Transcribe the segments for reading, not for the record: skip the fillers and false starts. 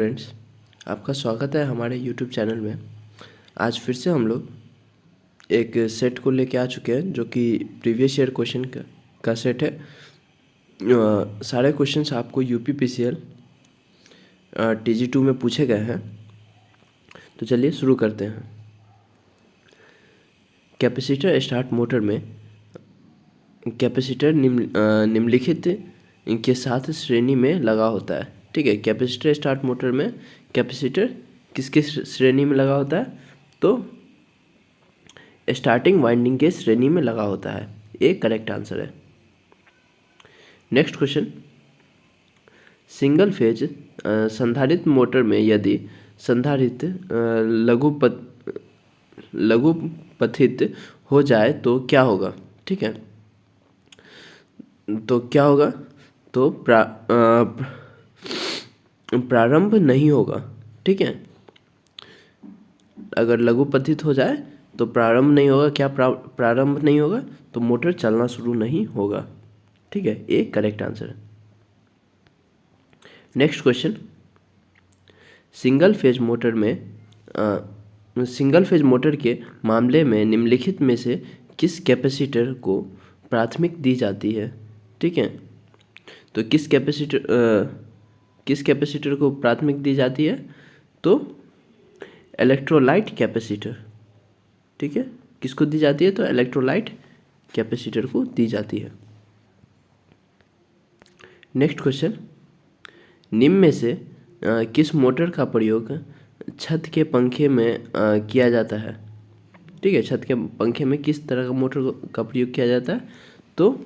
Friends, आपका स्वागत है हमारे यूट्यूब चैनल में। आज फिर से हम लोग एक सेट को लेके आ चुके हैं जो कि प्रीवियस ईयर क्वेश्चन का सेट है। सारे क्वेश्चंस आपको यूपीपीसीएल TG2 में पूछे गए हैं। तो चलिए शुरू करते हैं। कैपेसिटर स्टार्ट मोटर में कैपेसिटर निम्नलिखित के साथ श्रेणी में लगा होता है। ठीक है, कैपेसिटर स्टार्ट मोटर में कैपेसिटर किसके श्रेणी में लगा होता है? तो स्टार्टिंग वाइंडिंग के श्रेणी में लगा होता है। ये करेक्ट आंसर है। नेक्स्ट क्वेश्चन, सिंगल फेज संधारित्र मोटर में यदि संधारित्र लघुपथित हो जाए तो क्या होगा? ठीक है, तो क्या होगा? तो प्रारंभ नहीं होगा। ठीक है, अगर लघुपथित हो जाए तो प्रारंभ नहीं होगा। क्या प्रारंभ नहीं होगा? तो मोटर चलना शुरू नहीं होगा। ठीक है, ये करेक्ट आंसर है। Next question, single phase motor के मामले में निम्नलिखित में से किस कैपेसिटर को प्राथमिक दी जाती है? ठीक है, तो किस कैपेसिटर को प्राथमिक दी जाती है? तो इलेक्ट्रोलाइट कैपेसिटर। ठीक है, किसको दी जाती है? तो इलेक्ट्रोलाइट कैपेसिटर को दी जाती है। नेक्स्ट क्वेश्चन, निम्न में से किस मोटर का प्रयोग छत के पंखे में किया जाता है? ठीक है, छत के पंखे में किस तरह का मोटर का प्रयोग किया जाता है? तो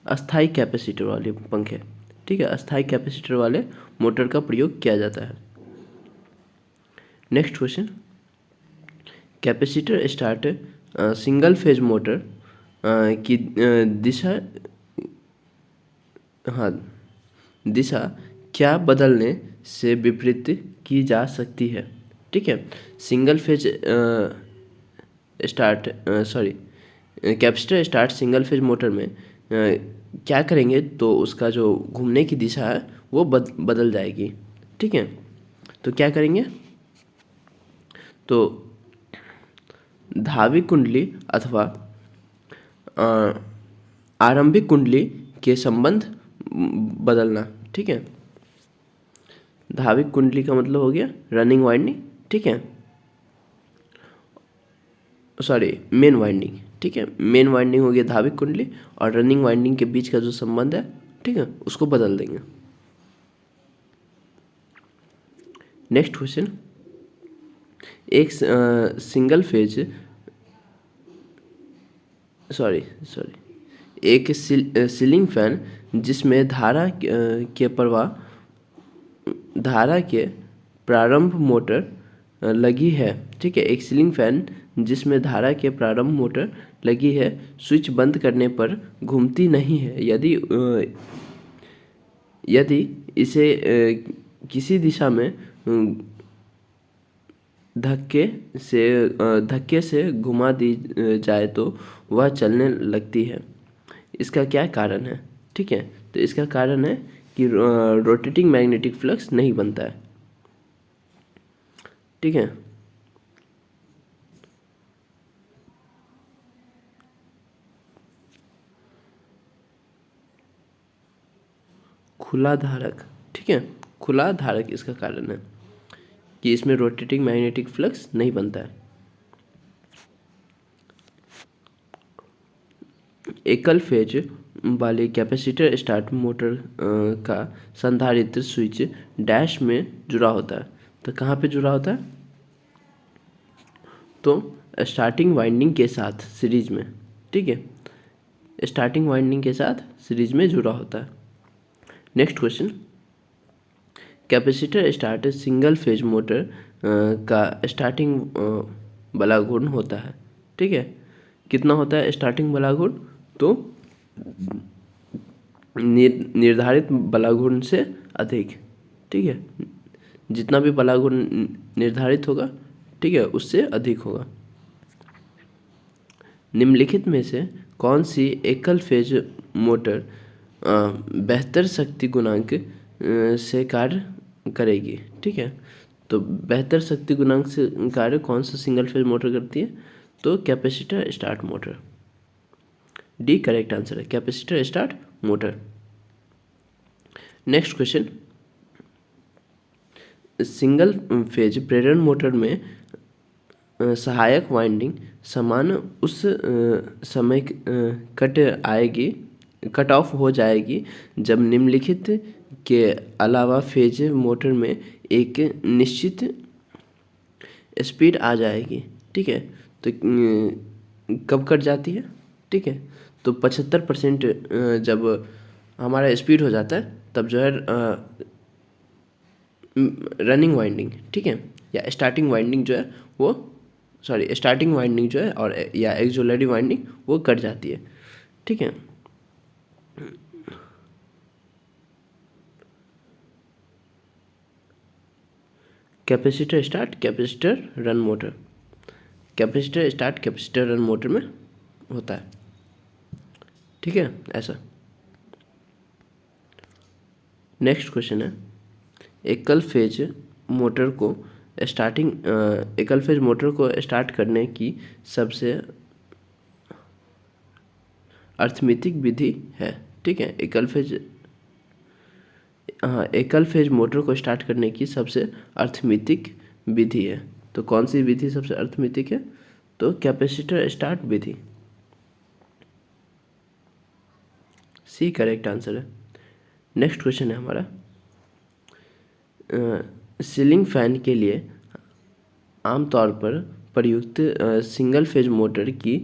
अस्थाई कैपेसिटर वाले पंखे। ठीक है, अस्थाई कैपेसिटर वाले मोटर का प्रयोग किया जाता है। Next question, capacitor start single phase motor की दिशा क्या बदलने से विपरीत की जा सकती है? ठीक है, single phase capacitor start single phase motor में क्या करेंगे? तो उसका जो घूमने की दिशा है वो बदल जाएगी। ठीक है, तो क्या करेंगे? तो धावी कुंडली अथवा आरंभिक कुंडली के संबंध बदलना। ठीक है, धाविक कुंडली का मतलब हो गया रनिंग वाइंडिंग। ठीक है, मेन वाइंडिंग। ठीक है, मेन वाइंडिंग हो गया धाविक कुंडली, और रनिंग वाइंडिंग के बीच का जो संबंध है, ठीक है, उसको बदल देंगे। नेक्स्ट क्वेश्चन, एक एक सीलिंग फैन जिसमें धारा के प्रारंभ मोटर लगी है। ठीक है, एक सीलिंग फैन जिसमें धारा के प्रारंभ मोटर लगी है, स्विच बंद करने पर घूमती नहीं है। यदि इसे किसी दिशा में धक्के से घुमा दी जाए तो वह चलने लगती है। इसका क्या कारण है? ठीक है, तो इसका कारण है कि रोटेटिंग मैग्नेटिक फ्लक्स नहीं बनता है। ठीक है, खुला धारक। ठीक है, खुला धारक इसका कारण है कि इसमें रोटेटिंग मैग्नेटिक फ्लक्स नहीं बनता है। एकल फेज वाले कैपेसिटर स्टार्ट मोटर का संधारित्र स्विच डैश में जुड़ा होता है। तो कहाँ पे जुड़ा होता है? तो स्टार्टिंग वाइंडिंग के साथ सीरीज में। ठीक है, स्टार्टिंग वाइंडिंग के साथ सीरीज में जुड़ा होता है। Next question, capacitor start single phase motor का स्टार्टिंग बलाघूर्ण होता है। ठीक है, कितना होता है स्टार्टिंग बलाघूर्ण? तो निर्धारित बलाघूर्ण से अधिक। ठीक है, जितना भी बलाघूर्ण निर्धारित होगा, ठीक है, उससे अधिक होगा। निम्नलिखित में से कौन सी एकल फेज मोटर बेहतर शक्ति गुणांक से कार्य करेगी। ठीक है, तो बेहतर शक्ति गुणांक से कार्य कौन सा सिंगल फेज मोटर करती है? तो capacitor start motor. D correct answer है, capacitor start motor. Next question, single phase प्रेरण मोटर में सहायक वाइंडिंग समान उस समय कट ऑफ हो जाएगी जब निम्नलिखित के अलावा फेज मोटर में एक निश्चित स्पीड आ जाएगी। ठीक है, तो कब कट जाती है? ठीक है, तो 75% जब हमारा स्पीड हो जाता है तब जो है रनिंग वाइंडिंग, ठीक है, या स्टार्टिंग वाइंडिंग जो है वो स्टार्टिंग वाइंडिंग जो है और या एक्सुलरी वाइंडिंग वो कट जाती है। ठीक है, capacitor start capacitor run motor, capacitor start capacitor run motor में होता है। ठीक है, ऐसा। नेक्स्ट क्वेश्चन है, एकल फेज मोटर को स्टार्ट करने की सबसे अर्थमितिक विधि है। ठीक है, एकल फेज मोटर को स्टार्ट करने की सबसे अर्थमितिक विधि है। तो कौन सी विधि सबसे अर्थमितिक है? तो कैपेसिटर स्टार्ट विधि। सी करेक्ट आंसर है। नेक्स्ट क्वेश्चन है हमारा, सीलिंग फैन के लिए आमतौर पर प्रयुक्त सिंगल फेज मोटर की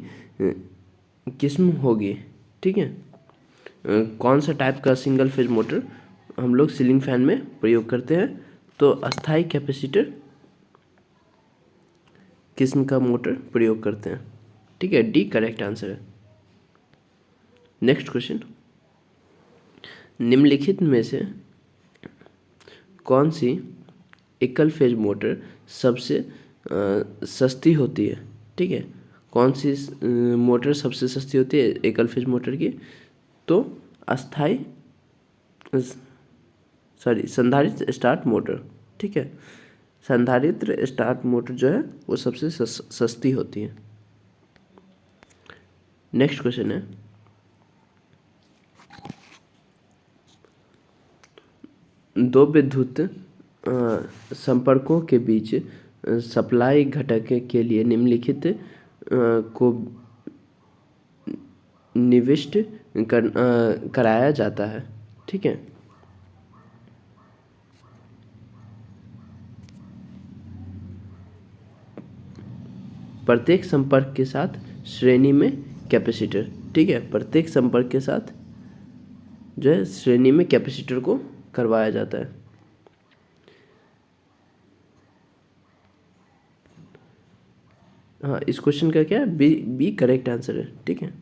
किस्म होगी। ठीक है, कौन सा टाइप का सिंगल फेज मोटर हम लोग सीलिंग फैन में प्रयोग करते हैं? तो अस्थाई कैपेसिटर किस्म का मोटर प्रयोग करते हैं। ठीक है, डी करेक्ट आंसर है। नेक्स्ट क्वेश्चन, निम्नलिखित में से कौन सी एकल फेज मोटर सबसे सस्ती होती है? ठीक है, कौन सी मोटर सबसे सस्ती होती है एकल फेज मोटर की? तो संधारित्र स्टार्ट मोटर। ठीक है, संधारित्र स्टार्ट मोटर जो है वो सबसे सस्ती होती है। नेक्स्ट क्वेश्चन है, दो विद्युत संपर्कों के बीच सप्लाई घटक के लिए निम्नलिखित को निविष्ट कराया जाता है। ठीक है, प्रत्येक संपर्क के साथ श्रेणी में कैपेसिटर। ठीक है, प्रत्येक संपर्क के साथ जो है श्रेणी में कैपेसिटर को करवाया जाता है। हाँ, इस क्वेश्चन का क्या है? बी करेक्ट आंसर है। ठीक है,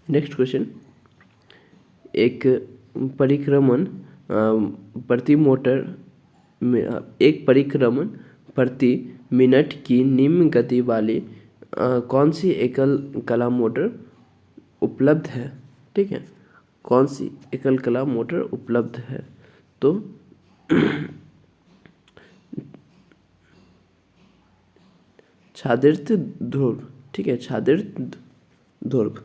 नेक्स्ट क्वेश्चन, एक परिक्रमण प्रति मोटर में एक परिक्रमण प्रति मिनट की निम्न गति वाली कौन सी एकल कला मोटर उपलब्ध है? ठीक है, कौन सी एकल कला मोटर उपलब्ध है? तो छादित ध्रुव। ठीक है, छादित ध्रुव।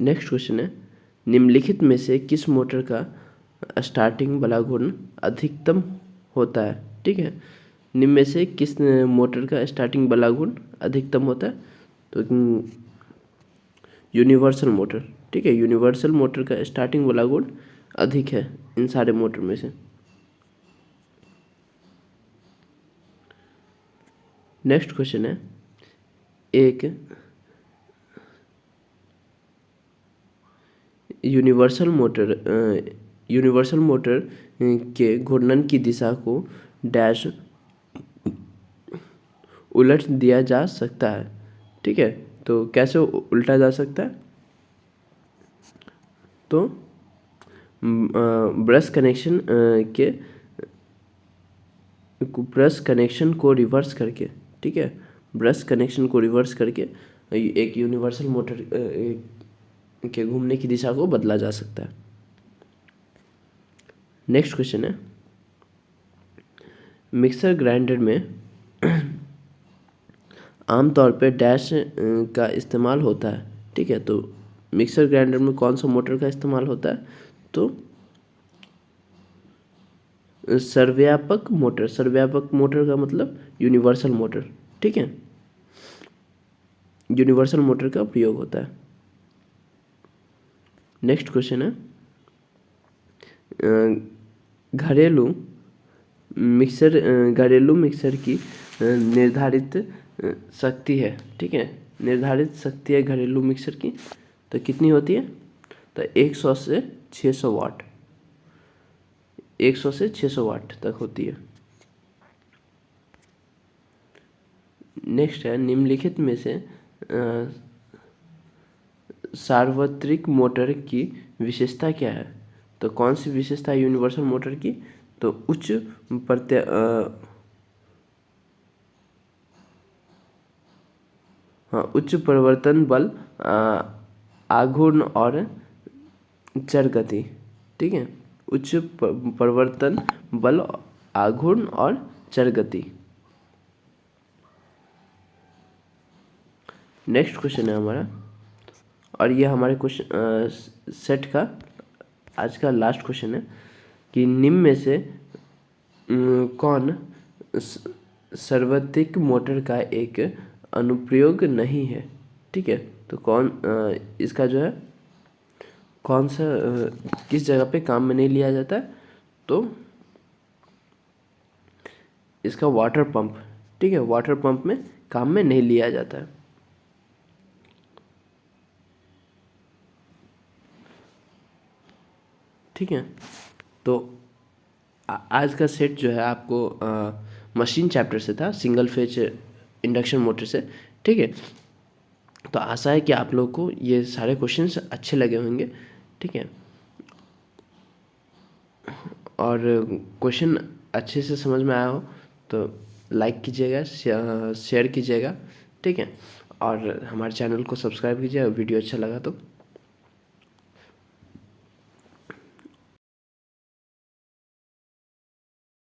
नेक्स्ट क्वेश्चन है, निम्नलिखित में से किस मोटर का स्टार्टिंग बला गुण अधिकतम होता है? ठीक है, निम्न में से किस मोटर का स्टार्टिंग बला गुण अधिकतम होता है? तो यूनिवर्सल मोटर। ठीक है, यूनिवर्सल मोटर का स्टार्टिंग वाला गुण अधिक है इन सारे मोटर में से। नेक्स्ट क्वेश्चन है, एक यूनिवर्सल मोटर के घूर्णन की दिशा को डैश उलट दिया जा सकता है। ठीक है, तो कैसे उल्टा जा सकता है? तो ब्रश कनेक्शन को रिवर्स करके। ठीक है, ब्रश कनेक्शन को रिवर्स करके एक यूनिवर्सल मोटर के घूमने की दिशा को बदला जा सकता है। नेक्स्ट क्वेश्चन है, मिक्सर ग्राइंडर में आमतौर पे डैश का इस्तेमाल होता है। ठीक है, तो मिक्सर ग्राइंडर में कौन सा मोटर का इस्तेमाल होता है? तो सर्वव्यापक मोटर। सर्वव्यापक मोटर का मतलब यूनिवर्सल मोटर। ठीक है, यूनिवर्सल मोटर का प्रयोग होता है। नेक्स्ट क्वेश्चन है, घरेलू मिक्सर की निर्धारित शक्ति है। ठीक है, निर्धारित शक्ति है घरेलू मिक्सर की, तो कितनी होती है? तो 100 से 600 वाट, 100 से 600 वाट तक होती है। नेक्स्ट है, निम्नलिखित में से सार्वत्रिक मोटर की विशेषता क्या है? तो कौन सी विशेषता है यूनिवर्सल मोटर की? तो उच्च परिवर्तन बल, आघूर्ण और चर गति। ठीक है, उच्च परिवर्तन बल, आघूर्ण और चर गति। नेक्स्ट क्वेश्चन है हमारा, और ये हमारे क्वेश्चन सेट का आज का लास्ट क्वेश्चन है कि निम्न में से कौन सर्वत्रिक मोटर का एक अनुप्रयोग नहीं है? ठीक है, तो कौन इसका जो है कौन सा किस जगह पे काम में नहीं लिया जाता है? तो इसका वाटर पंप। ठीक है, वाटर पंप में काम में नहीं लिया जाता है। ठीक है, तो आज का सेट जो है आपको मशीन चैप्टर से था, सिंगल फेज इंडक्शन मोटर से। ठीक है, तो आशा है कि आप लोग को ये सारे क्वेश्चंस अच्छे लगे होंगे। ठीक है, और क्वेश्चन अच्छे से समझ में आया हो तो लाइक कीजिएगा, शेयर कीजिएगा। ठीक है, और हमारे चैनल को सब्सक्राइब कीजिएगा, वीडियो अच्छा लगा तो।